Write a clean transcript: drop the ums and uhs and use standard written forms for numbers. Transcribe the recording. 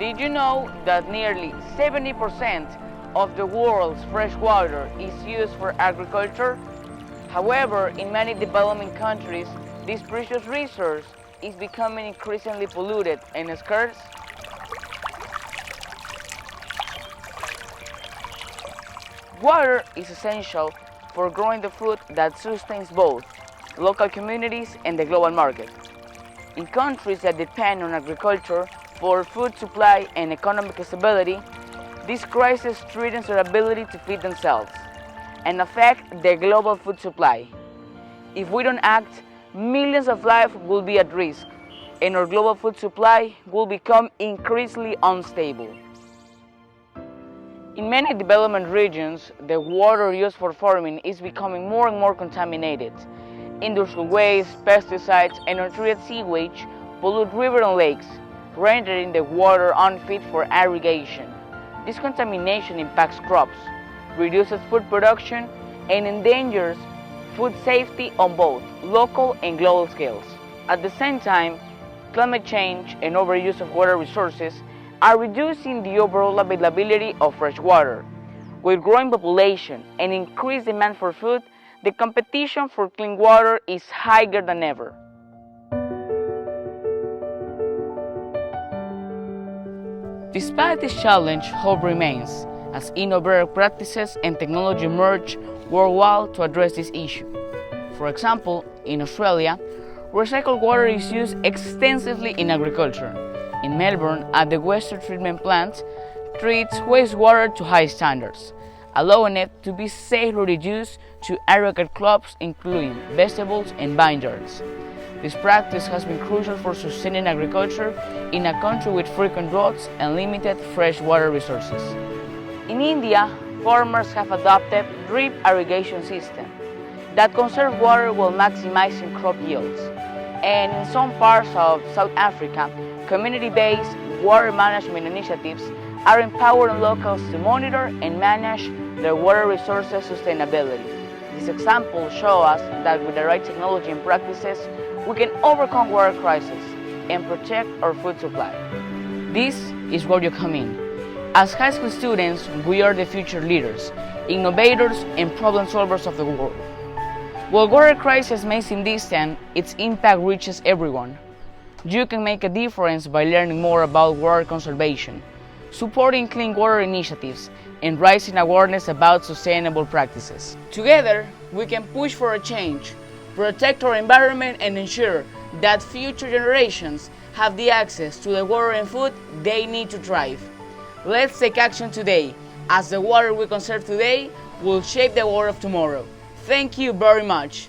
Did you know that nearly 70% of the world's fresh water is used for agriculture? However, in many developing countries, this precious resource is becoming increasingly polluted and scarce. Water is essential for growing the food that sustains both local communities and the global market. In countries that depend on agriculture for food supply and economic stability, this crisis threatens their ability to feed themselves and affect the global food supply. If we don't act, millions of lives will be at risk, and our global food supply will become increasingly unstable. In many development regions, the water used for farming is becoming more and more contaminated. Industrial waste, pesticides, and untreated sewage pollute rivers and lakes, rendering the water unfit for irrigation. This contamination impacts crops, reduces food production, and endangers food safety on both local and global scales. At the same time, climate change and overuse of water resources are reducing the overall availability of fresh water. With growing population and increased demand for food, the competition for clean water is higher than ever. Despite this challenge, hope remains as innovative practices and technology emerge worldwide to address this issue. For example, in Australia, recycled water is used extensively in agriculture. In Melbourne, at the wastewater treatment plant, treats wastewater to high standards, allowing it to be safely reduced to irrigate crops including vegetables and vineyards. This practice has been crucial for sustaining agriculture in a country with frequent droughts and limited fresh water resources. In India, farmers have adopted drip irrigation systems that conserve water while maximizing crop yields. And in some parts of South Africa, community-based water management initiatives are empowering locals to monitor and manage their water resources sustainability. These examples show us that with the right technology and practices, we can overcome water crisis and protect our food supply. This is where you come in. As high school students, we are the future leaders, innovators, and problem solvers of the world. While water crisis may seem distant, its impact reaches everyone. You can make a difference by learning more about water conservation, supporting clean water initiatives, and raising awareness about sustainable practices. Together, we can push for a change, protect our environment, and ensure that future generations have the access to the water and food they need to thrive. Let's take action today, as the water we conserve today will shape the world of tomorrow. Thank you very much.